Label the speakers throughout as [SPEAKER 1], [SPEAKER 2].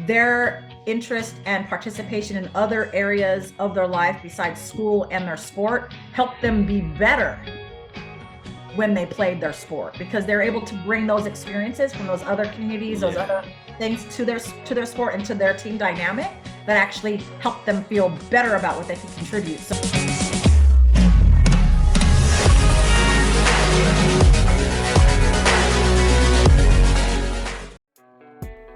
[SPEAKER 1] their interest and participation in other areas of their life besides school and their sport helped them be better when they played their sport, because they're able to bring those experiences from those other communities, those other things to their sport and to their team dynamic that actually help them feel better about what they can contribute. So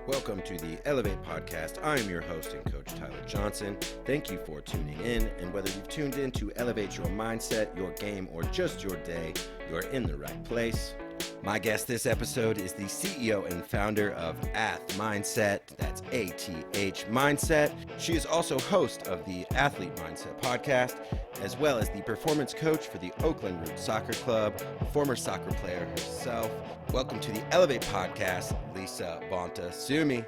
[SPEAKER 2] welcome to the Elev8 podcast. I am your host and coach, Tyler Johnson. Thank you for tuning in. And whether you've tuned in to elevate your mindset, your game, or just your day, you're in the right place. My guest this episode is the CEO and founder of Ath Mindset. That's ATH Mindset. She is also host of the Athlete Mindset podcast, as well as the performance coach for the Oakland Roots Soccer Club, a former soccer player herself. Welcome to the Elev8 podcast, Lisa Bonta Sumii.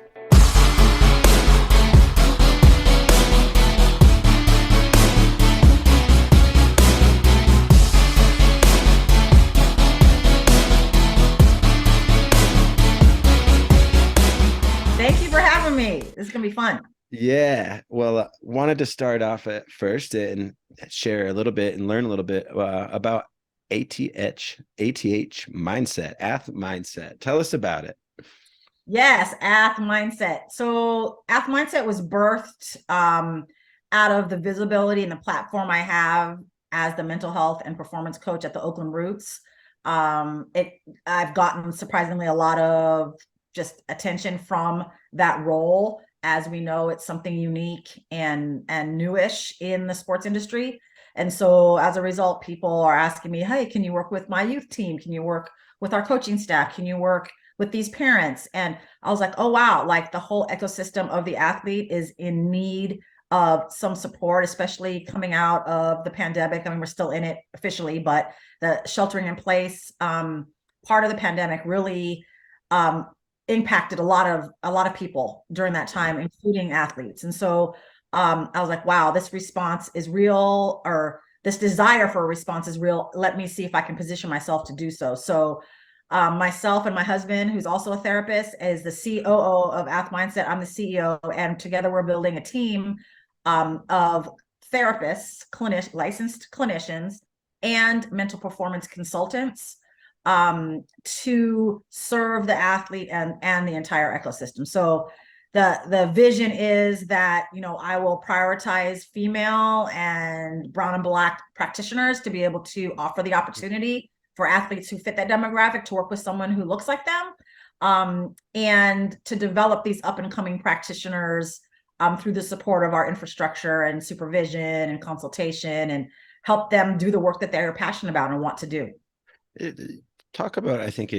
[SPEAKER 1] thank you for having me. This is going to be fun.
[SPEAKER 2] Yeah, well, wanted to start off at first and share a little bit and learn a little bit about ATH Mindset, Ath Mindset. Tell us about it.
[SPEAKER 1] Yes, Ath Mindset. So Ath Mindset was birthed out of the visibility and the platform I have as the mental health and performance coach at the Oakland Roots. I've gotten surprisingly a lot of just attention from that role. As we know, it's something unique and newish in the sports industry. And so as a result, people are asking me, hey, can you work with my youth team? Can you work with our coaching staff? Can you work with these parents? And I was like, oh, wow, like the whole ecosystem of the athlete is in need of some support, especially coming out of the pandemic. I mean, we're still in it officially, but the sheltering in place part of the pandemic really impacted a lot of people during that time, including athletes. And so I was like, wow, this response is real, or this desire for a response is real. Let me see if I can position myself to do so. So myself and my husband, who's also a therapist, is the COO of Ath Mindset. I'm the CEO, and together we're building a team of therapists, licensed clinicians, and mental performance consultants to serve the athlete and the entire ecosystem. So the vision is that, I will prioritize female and brown and Black practitioners to be able to offer the opportunity for athletes who fit that demographic to work with someone who looks like them, and to develop these up and coming practitioners through the support of our infrastructure and supervision and consultation, and help them do the work that they're passionate about and want to do.
[SPEAKER 2] Talk about, I think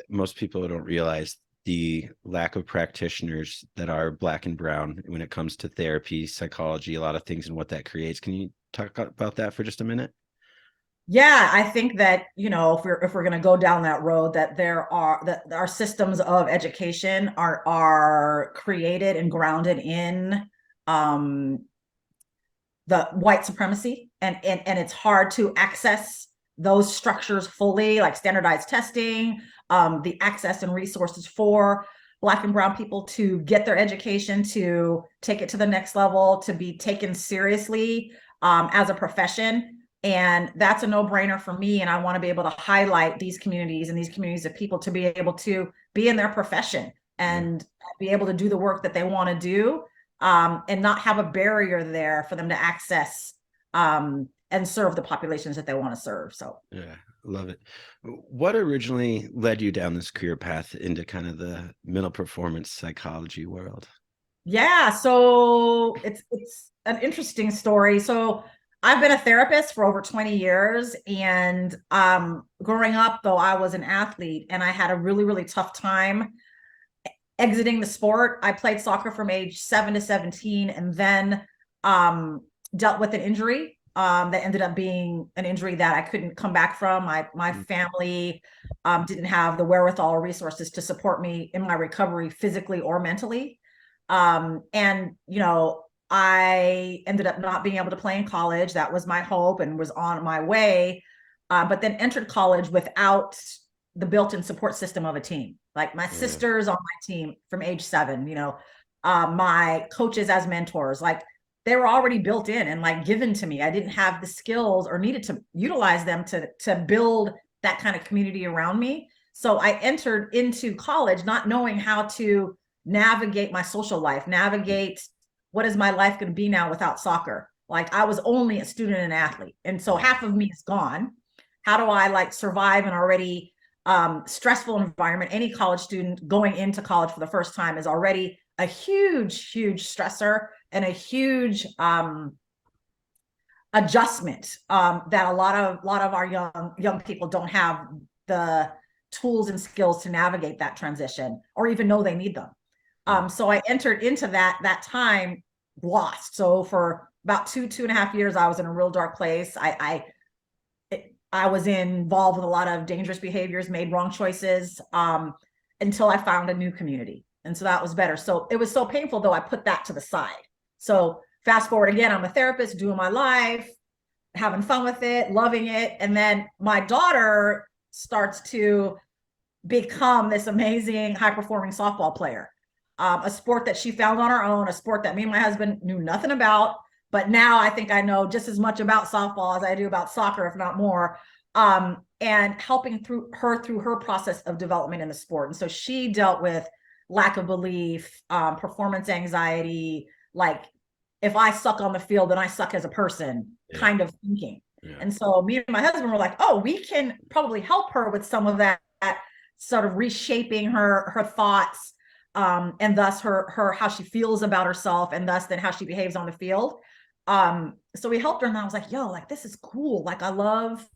[SPEAKER 2] most people don't realize the lack of practitioners that are Black and brown when it comes to therapy, psychology, a lot of things, and what that creates. Can you talk about that for just a minute?
[SPEAKER 1] Yeah, I think that, if we're going to go down that road, that our systems of education are created and grounded in the white supremacy, and it's hard to access those structures fully, like standardized testing, the access and resources for Black and brown people to get their education, to take it to the next level, to be taken seriously as a profession. And that's a no-brainer for me. And I want to be able to highlight these communities and these communities of people to be able to be in their profession and be able to do the work that they want to do, and not have a barrier there for them to access and serve the populations that they want to serve. So
[SPEAKER 2] yeah, love it. What originally led you down this career path into kind of the mental performance psychology world?
[SPEAKER 1] Yeah, so it's an interesting story. So I've been a therapist for over 20 years, and growing up, though, I was an athlete, and I had a really, really tough time exiting the sport. I played soccer from age 7 to 17, and then dealt with an injury that ended up being an injury that I couldn't come back from. My family didn't have the wherewithal or resources to support me in my recovery physically or mentally. And I ended up not being able to play in college. That was my hope and was on my way, but then entered college without the built-in support system of a team. Like my sisters on my team from age 7, my coaches as mentors, like they were already built in and like given to me. I didn't have the skills or needed to utilize them to build that kind of community around me. So I entered into college not knowing how to navigate my social life, navigate what is my life going to be now without soccer. Like I was only a student and athlete. And so half of me is gone. How do I like survive an already stressful environment? Any college student going into college for the first time is already a huge stressor and a huge adjustment that a lot of our young people don't have the tools and skills to navigate that transition or even know they need them. So I entered into that time lost. So for about two and a half years, I was in a real dark place. I was involved with a lot of dangerous behaviors, made wrong choices until I found a new community. And so that was better. So it was so painful, though, I put that to the side. So fast forward again, I'm a therapist, doing my life, having fun with it, loving it. And then my daughter starts to become this amazing high performing softball player, a sport that she found on her own, a sport that me and my husband knew nothing about. But now I think I know just as much about softball as I do about soccer, if not more, and helping through her process of development in the sport. And so she dealt with lack of belief, performance anxiety, like if I suck on the field, then I suck as a person, kind of thinking. Yeah. And so me and my husband were like, oh, we can probably help her with some of that sort of reshaping her thoughts, and thus her how she feels about herself, and thus then how she behaves on the field. So we helped her, and I was like, yo, like this is cool. Like I love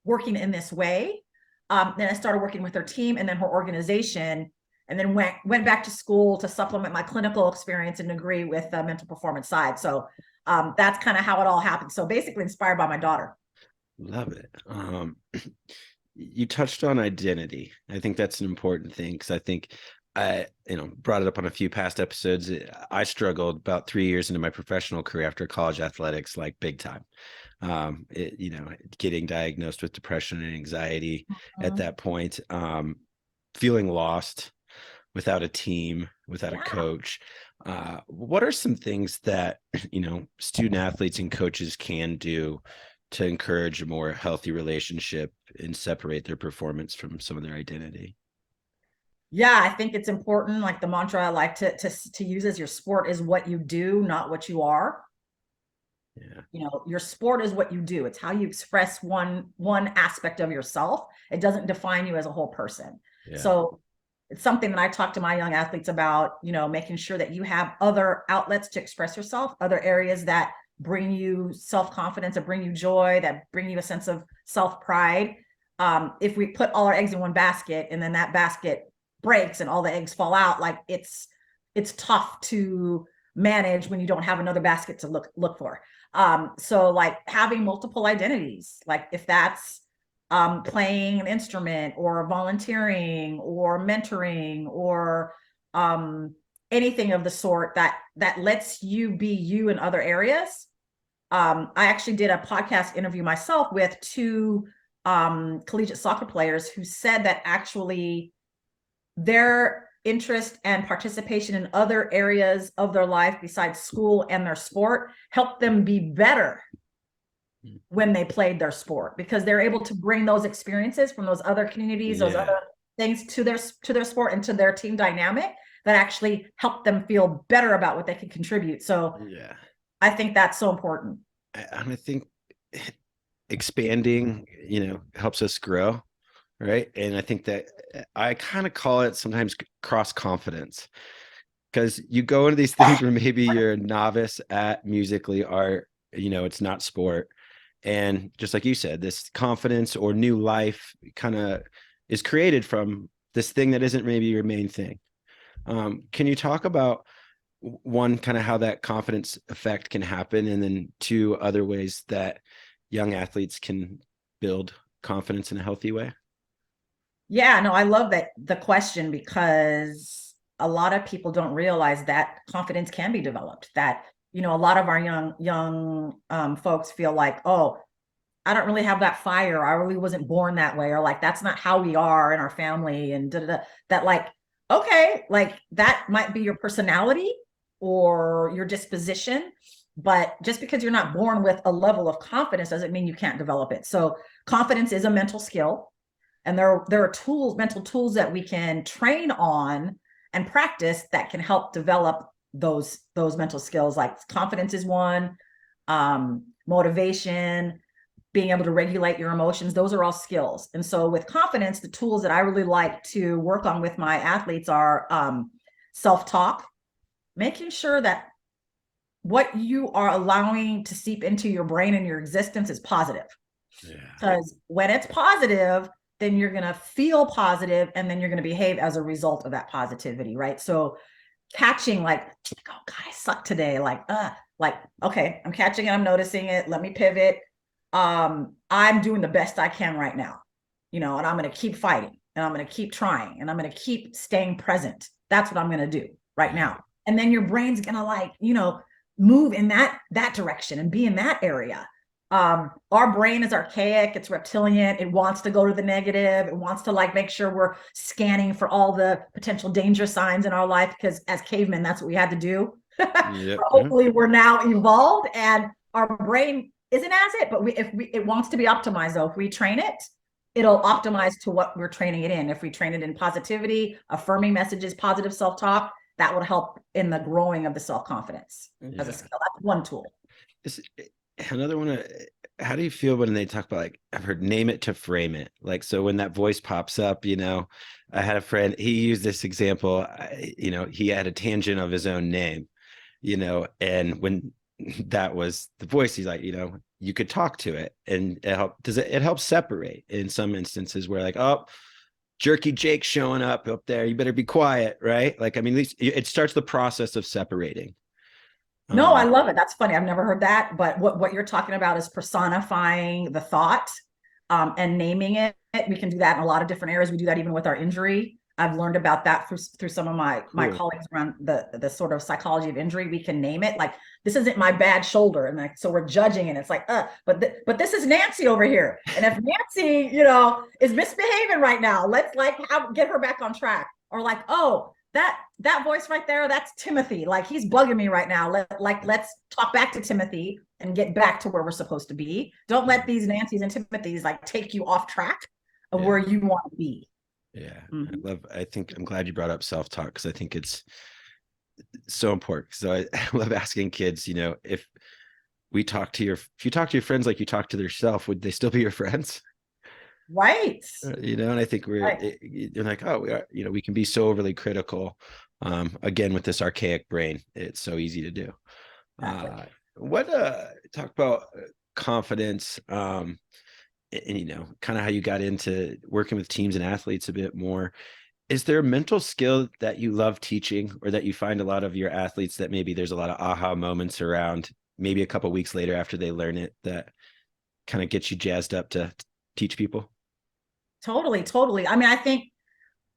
[SPEAKER 1] working in this way. Then I started working with her team and then her organization, and then went back to school to supplement my clinical experience and degree with the mental performance side. So that's kind of how it all happened. So basically inspired by my daughter.
[SPEAKER 2] Love it. You touched on identity. I think that's an important thing because I think I, brought it up on a few past episodes. I struggled about 3 years into my professional career after college athletics, like big time. Getting diagnosed with depression and anxiety at that point, feeling lost without a team, without a coach. What are some things that, student athletes and coaches can do to encourage a more healthy relationship and separate their performance from some of their identity?
[SPEAKER 1] Yeah, I think it's important. Like the mantra I like to use is your sport is what you do, not what you are. Yeah. Your sport is what you do. It's how you express one aspect of yourself. It doesn't define you as a whole person. Yeah. So it's something that I talk to my young athletes about, making sure that you have other outlets to express yourself, other areas that bring you self-confidence, that bring you joy, that bring you a sense of self-pride. If we put all our eggs in one basket and then that basket breaks and all the eggs fall out, like it's tough to manage when you don't have another basket to look for. So like having multiple identities, like if that's playing an instrument or volunteering or mentoring or anything of the sort that lets you be you in other areas. I actually did a podcast interview myself with two collegiate soccer players who said that actually their interest and participation in other areas of their life besides school and their sport helped them be better when they played their sport, because they're able to bring those experiences from those other communities, those other things to their sport and to their team dynamic that actually help them feel better about what they can contribute. So I think that's so important.
[SPEAKER 2] And I think expanding, helps us grow. Right. And I think that I kind of call it sometimes cross confidence, because you go into these things where maybe you're a novice at musically art, it's not sport. And just like you said, this confidence or new life kind of is created from this thing that isn't maybe your main thing. Can you talk about one, kind of how that confidence effect can happen, and then two, other ways that young athletes can build confidence in a healthy way?
[SPEAKER 1] Yeah, no, I love the question, because a lot of people don't realize that confidence can be developed. That, a lot of our young folks feel like, oh, I don't really have that fire. I really wasn't born that way. Or like, that's not how we are in our family. And that like, Okay, like that might be your personality or your disposition, but just because you're not born with a level of confidence doesn't mean you can't develop it. So confidence is a mental skill, and there are tools, mental tools that we can train on and practice that can help develop those mental skills. Like confidence is one, motivation, being able to regulate your emotions, those are all skills. And so with confidence, the tools that I really like to work on with my athletes are self-talk, making sure that what you are allowing to seep into your brain and your existence is positive.
[SPEAKER 2] Yeah.
[SPEAKER 1] Because when it's positive, then you're going to feel positive and then you're going to behave as a result of that positivity, right? So catching like, oh God, I suck today. Like, okay, I'm catching it, I'm noticing it. Let me pivot. I'm doing the best I can right now, and I'm going to keep fighting and I'm going to keep trying and I'm going to keep staying present. That's what I'm going to do right now. And then your brain's going to move in that direction and be in that area. Our brain is archaic, it's reptilian, it wants to go to the negative, it wants to make sure we're scanning for all the potential danger signs in our life, because as cavemen, that's what we had to do.
[SPEAKER 2] Yep.
[SPEAKER 1] Hopefully we're now evolved and our brain isn't as it, but it wants to be optimized though. If we train it, it'll optimize to what we're training it in. If we train it in positivity, affirming messages, positive self-talk, that will help in the growing of the self-confidence as a skill. That's one tool.
[SPEAKER 2] Another one, how do you feel when they talk about, I've heard name it to frame it? So when that voice pops up, I had a friend, he used this example, he had a tangent of his own name, and when that was the voice, he's like, you could talk to it and it helps separate in some instances where oh, Jerky Jake showing up there, you better be quiet, right? At least it starts the process of separating.
[SPEAKER 1] No, I love it. That's funny. I've never heard that. But what you're talking about is personifying the thought and naming it. We can do that in a lot of different areas. We do that even with our injury. I've learned about that through some of my colleagues around the sort of psychology of injury. We can name it this isn't my bad shoulder, and so we're judging, and it's but this is Nancy over here, and if Nancy is misbehaving right now, let's get her back on track. Or oh, that voice right there, that's Timothy. He's bugging me right now. Let's talk back to Timothy and get back to where we're supposed to be. Don't let these Nancy's and Timothy's take you off track of where you want to be.
[SPEAKER 2] Yeah. I'm glad you brought up self-talk, because I think it's so important. So I love asking kids, if you talk to your friends like you talk to yourself, would they still be your friends?
[SPEAKER 1] Right.
[SPEAKER 2] And I think you're oh, we are, we can be so overly critical. Again, with this archaic brain, it's so easy to do. Talk about confidence, and kind of how you got into working with teams and athletes a bit more. Is there a mental skill that you love teaching, or that you find a lot of your athletes that maybe there's a lot of aha moments around, maybe a couple of weeks later after they learn it, that kind of gets you jazzed up to teach people?
[SPEAKER 1] Totally. I mean, I think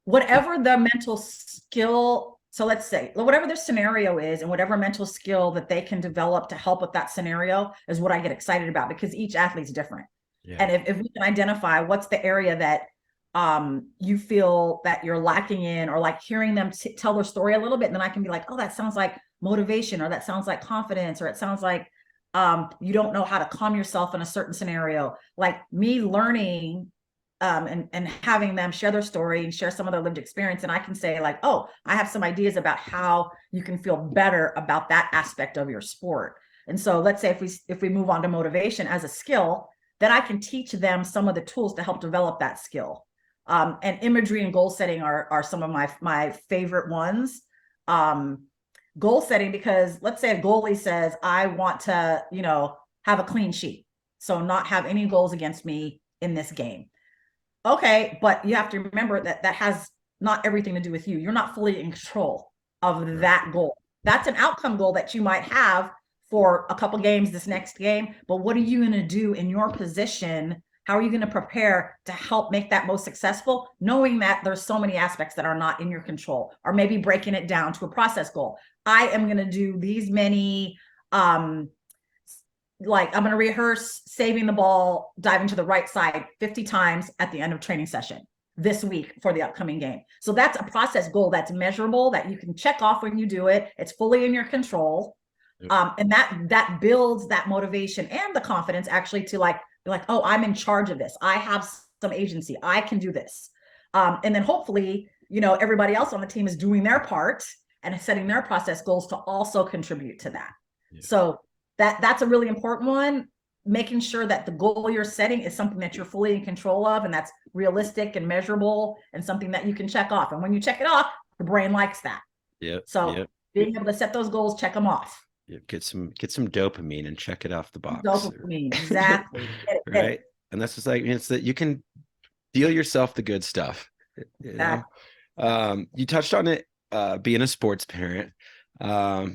[SPEAKER 1] whatever the mental skill, so let's say whatever their scenario is and whatever mental skill that they can develop to help with that scenario is what I get excited about, because each athlete's different. Yeah. And if we can identify what's the area that you feel that you're lacking in, or hearing them tell their story a little bit, and then I can be oh, that sounds like motivation, or that sounds like confidence, or it sounds like you don't know how to calm yourself in a certain scenario. Me learning and having them share their story and share some of their lived experience, and I can say oh, I have some ideas about how you can feel better about that aspect of your sport. And so let's say if we move on to motivation as a skill, then I can teach them some of the tools to help develop that skill. And imagery and goal setting are some of my favorite ones. Goal setting, because let's say a goalie says, I want to, have a clean sheet, so not have any goals against me in this game. Okay, but you have to remember that has not everything to do with you. You're not fully in control of that goal. That's an outcome goal that you might have for a couple games this next game, but what are you going to do in your position? How are you going to prepare to help make that most successful, knowing that there's so many aspects that are not in your control? Or maybe breaking it down to a process goal. I am going to do these many, I'm going to rehearse saving the ball, diving to the right side 50 times at the end of training session. this week for the upcoming game. So that's a process goal that's measurable, that you can check off when you do it. It's fully in your control. And that builds that motivation and the confidence actually to like, be like, oh, I'm in charge of this. I have some agency. I can do this. And then hopefully, everybody else on the team is doing their part and setting their process goals to also contribute to that. Yeah. So that's a really important one. Making sure that the goal you're setting is something that you're fully in control of, and that's realistic and measurable and something that you can check off. And when you check it off, the brain likes that.
[SPEAKER 2] Yeah.
[SPEAKER 1] So being able to set those goals, check them off.
[SPEAKER 2] Get some dopamine and check it off the box.
[SPEAKER 1] Dopamine, exactly.
[SPEAKER 2] Right. And that's just like, it's that you can deal yourself the good stuff. Exactly. You touched on it, being a sports parent. A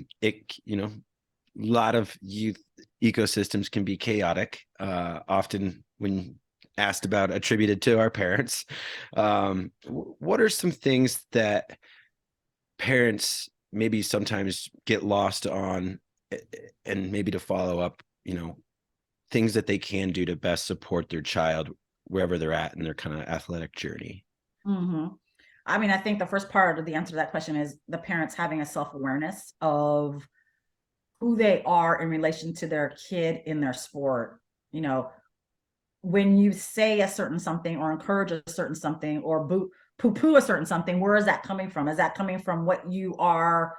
[SPEAKER 2] lot of youth ecosystems can be chaotic, often when asked about, attributed to our parents. What are some things that parents maybe sometimes get lost on, and maybe to follow up, things that they can do to best support their child wherever they're at in their kind of athletic journey?
[SPEAKER 1] Mm-hmm. I mean, I think the first part of the answer to that question is the parents having a self-awareness of who they are in relation to their kid in their sport. When you say a certain something or encourage a certain something or poo-poo a certain something, where is that coming from? Is that coming from what you are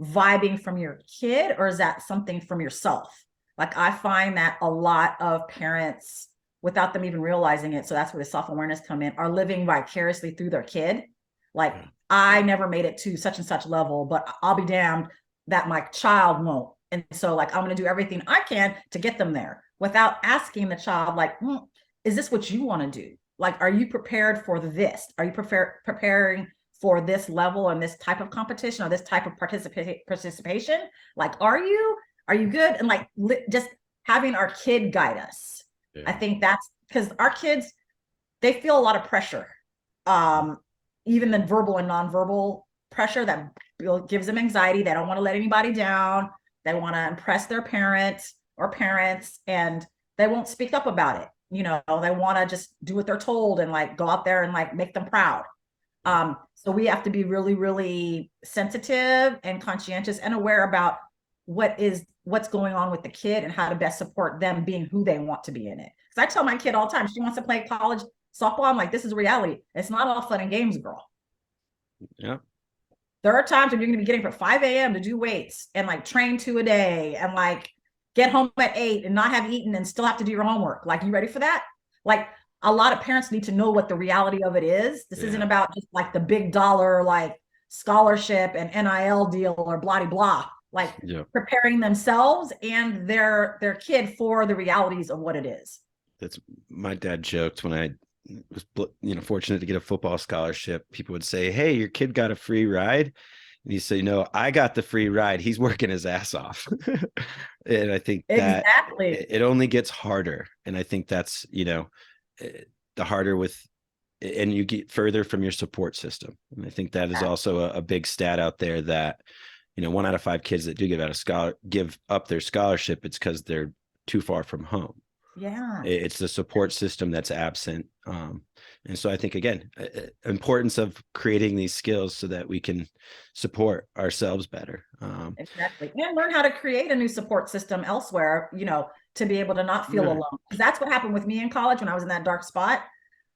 [SPEAKER 1] vibing from your kid, or is that something from yourself? Like, I find that a lot of parents, without them even realizing it, so that's where the self-awareness come in, are living vicariously through their kid. Like, I never made it to such and such level, but I'll be damned that my child won't. And so like, I'm going to do everything I can to get them there, without asking the child, like, is this what you want to do? Like, are you prepared for this? Are you preparing for this level and this type of competition or this type of participation? Like, are you good? And like, just having our kid guide us. Yeah. I think that's because our kids, they feel a lot of pressure, even the verbal and nonverbal pressure that gives them anxiety. They don't want to let anybody down. They want to impress their parents, and they won't speak up about it. They want to just do what they're told and like go out there and like make them proud. So we have to be really, really sensitive and conscientious and aware about what's going on with the kid and how to best support them being who they want to be in it. Because I tell my kid all the time, she wants to play college softball. I'm like, this is reality. It's not all fun and games, girl.
[SPEAKER 2] Yeah.
[SPEAKER 1] There are times when you're going to be getting up at 5 a.m. to do weights and like train 2 a day and like get home at 8 and not have eaten and still have to do your homework. Like, you ready for that? Like, a lot of parents need to know what the reality of it is. This isn't about just like the big dollar, like scholarship and NIL deal or blah, blah, like preparing themselves and their kid for the realities of what it is.
[SPEAKER 2] That's, my dad joked when I was fortunate to get a football scholarship. People would say, hey, your kid got a free ride. And he said, I got the free ride. He's working his ass off. And I think that it only gets harder. And I think that's, the harder and you get further from your support system. And I think that is also a big stat out there that, 1 out of 5 kids that do give up their scholarship, it's because they're too far from home.
[SPEAKER 1] Yeah.
[SPEAKER 2] It's the support system that's absent. And so I think, again, importance of creating these skills so that we can support ourselves better.
[SPEAKER 1] Exactly. And learn how to create a new support system elsewhere, to be able to not feel alone. Because that's what happened with me in college when I was in that dark spot.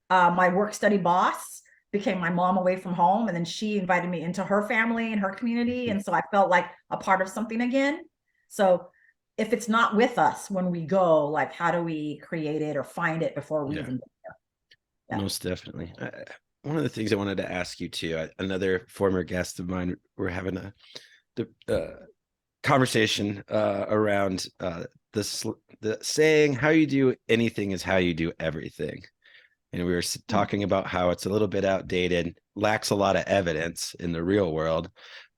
[SPEAKER 1] My work study boss became my mom away from home. And then she invited me into her family and her community. And so I felt like a part of something again. So if it's not with us when we go, like, how do we create it or find it before we even get there? Yeah.
[SPEAKER 2] Most definitely. One of the things I wanted to ask you too, another former guest of mine, we're having a conversation around the saying, how you do anything is how you do everything. And we were talking about how it's a little bit outdated, lacks a lot of evidence in the real world.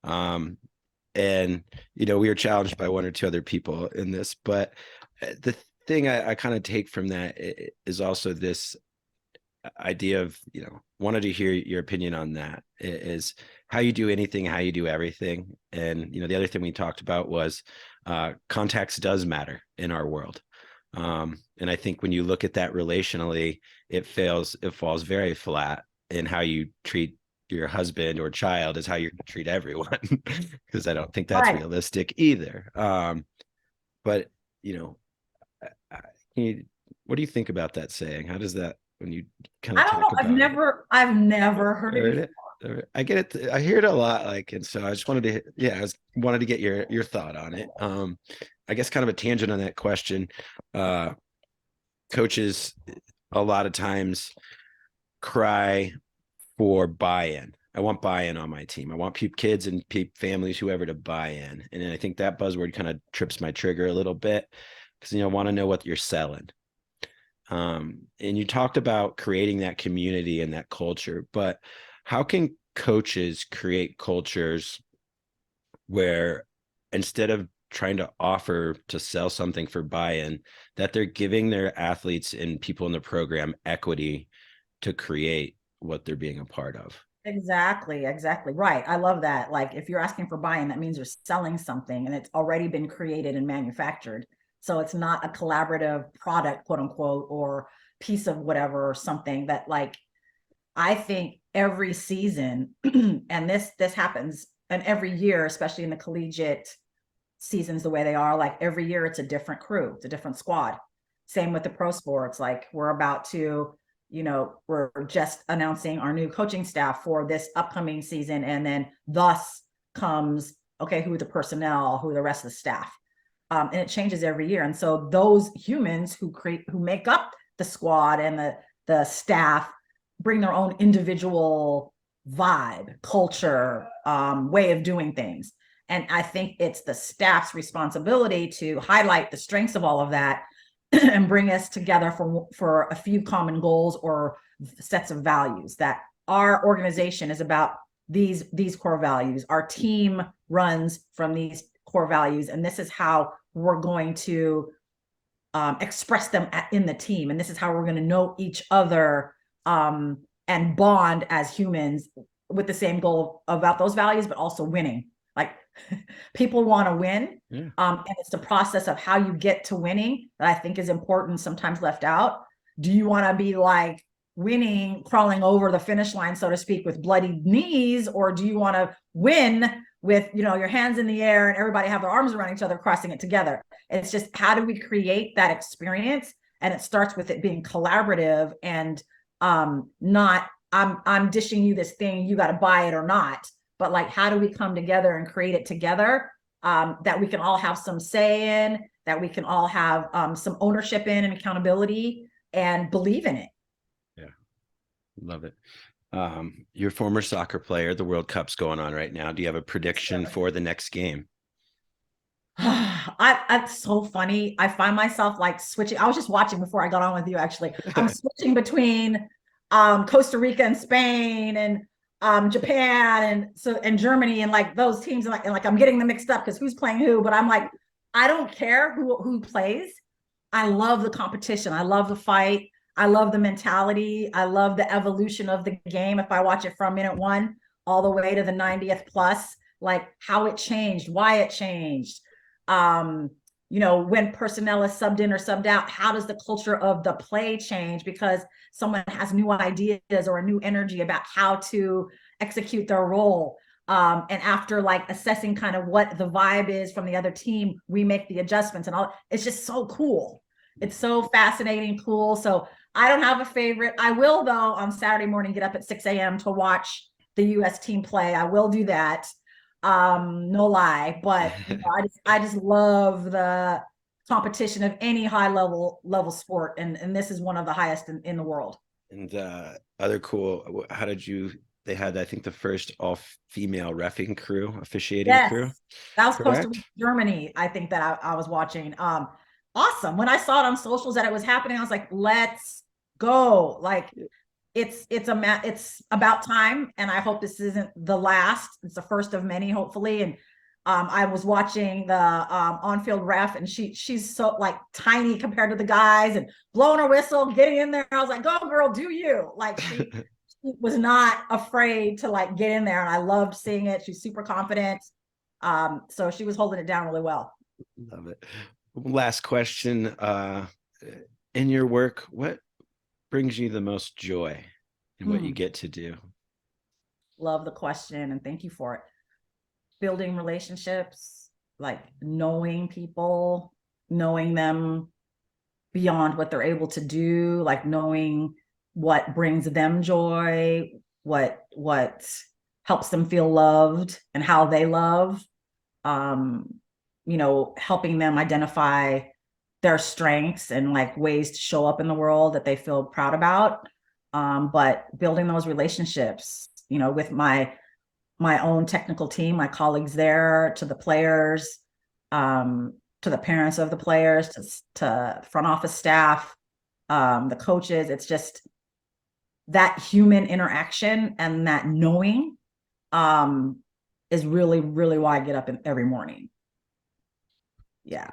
[SPEAKER 2] And, we were challenged by 1 or 2 other people in this, but the thing I kind of take from that is also this idea of, wanted to hear your opinion on that, is how you do anything, how you do everything. And, the other thing we talked about was context does matter in our world. And I think when you look at that relationally, it falls very flat in how you treat your husband or child is how you're going to treat everyone, because I don't think that's
[SPEAKER 1] Right.
[SPEAKER 2] realistic either. But you know, what do you think about that saying? How does that, when you kind
[SPEAKER 1] I
[SPEAKER 2] of
[SPEAKER 1] don't know.
[SPEAKER 2] talk about it?
[SPEAKER 1] I've never heard it
[SPEAKER 2] Heard
[SPEAKER 1] before.
[SPEAKER 2] it. I get it. I hear it a lot. Like, and so I just wanted to, yeah, I wanted to get your thought on it. I guess kind of a tangent on that question. Uh, Coaches a lot of times cry for buy-in. I want buy-in on my team. I want kids and families, whoever, to buy in. And I think that buzzword kind of trips my trigger a little bit because, I want to know what you're selling. And you talked about creating that community and that culture, but how can coaches create cultures where instead of trying to offer to sell something for buy-in, that they're giving their athletes and people in the program equity to create what they're being a part of?
[SPEAKER 1] Exactly, exactly. Right. I love that. Like if you're asking for buy-in, that means you're selling something and it's already been created and manufactured. So it's not a collaborative product, quote unquote, or piece of whatever or something that like I think every season, and this happens and every year, especially in the collegiate seasons the way they are, like every year it's a different crew, it's a different squad. Same with the pro sports. Like we're about to, we're just announcing our new coaching staff for this upcoming season. And then thus comes, okay, who are the personnel, who are the rest of the staff. And it changes every year. And so those humans who make up the squad and the staff bring their own individual vibe, culture, way of doing things. And I think it's the staff's responsibility to highlight the strengths of all of that and bring us together for a few common goals or sets of values that our organization is about these core values. Our team runs from these core values, and this is how we're going to express them in the team. And this is how we're going to know each other and bond as humans with the same goal about those values, but also winning. Like people want to win.
[SPEAKER 2] Yeah.
[SPEAKER 1] And it's the process of how you get to winning that I think is important, sometimes left out. Do you want to be like winning, crawling over the finish line, so to speak, with bloody knees, or do you want to win with your hands in the air and everybody have their arms around each other, crossing it together? It's just how do we create that experience? And it starts with it being collaborative and not I'm dishing you this thing, you got to buy it or not. But like, how do we come together and create it together that we can all have some say in, that we can all have some ownership in and accountability and believe in it?
[SPEAKER 2] Yeah. Love it. Your former soccer player, the World Cup's going on right now. Do you have a prediction for the next game?
[SPEAKER 1] It's so funny. I find myself like switching. I was just watching before I got on with you, actually. I'm switching between Costa Rica and Spain and Japan and Germany and like those teams and like I'm getting them mixed up because who's playing who, but I'm like, I don't care who plays. I love the competition. I love the fight. I love the mentality. I love the evolution of the game. If I watch it from minute one all the way to the 90th plus, like how it changed, why it changed. When personnel is subbed in or subbed out, how does the culture of the play change because someone has new ideas or a new energy about how to execute their role? And after like assessing kind of what the vibe is from the other team, we make the adjustments and all. It's just so cool. It's so fascinating, cool. So I don't have a favorite. I will though on Saturday morning get up at 6 a.m. to watch the US team play. I will do that. No lie, but I just love the competition of any high level sport, and this is one of the highest in the world.
[SPEAKER 2] And other cool, how did you, they had, I think, the first all-female reffing crew, officiating crew.
[SPEAKER 1] Yes, that was Costa Rica,
[SPEAKER 2] Correct?
[SPEAKER 1] Germany. I think that I was watching. Awesome. When I saw it on socials that it was happening, I was like, let's go. Like it's about time, and I hope this isn't the last. It's the first of many, hopefully. And I was watching the on-field ref, and she's so like tiny compared to the guys, and blowing her whistle, getting in there. I was like, "Go, girl, do you?" Like she was not afraid to like get in there, and I loved seeing it. She's super confident, so she was holding it down really well.
[SPEAKER 2] Love it. Last question. in your work, what brings you the most joy in what you
[SPEAKER 1] Hmm.
[SPEAKER 2] get to do?
[SPEAKER 1] Love the question and thank you for it. Building relationships, like knowing people, knowing them beyond what they're able to do, like knowing what brings them joy, what helps them feel loved and how they love. Um, helping them identify their strengths and like ways to show up in the world that they feel proud about. But building those relationships, with my own technical team, my colleagues there, to the players, to the parents of the players, to front office staff, the coaches. It's just that human interaction and that knowing is really, really why I get up every morning. Yeah.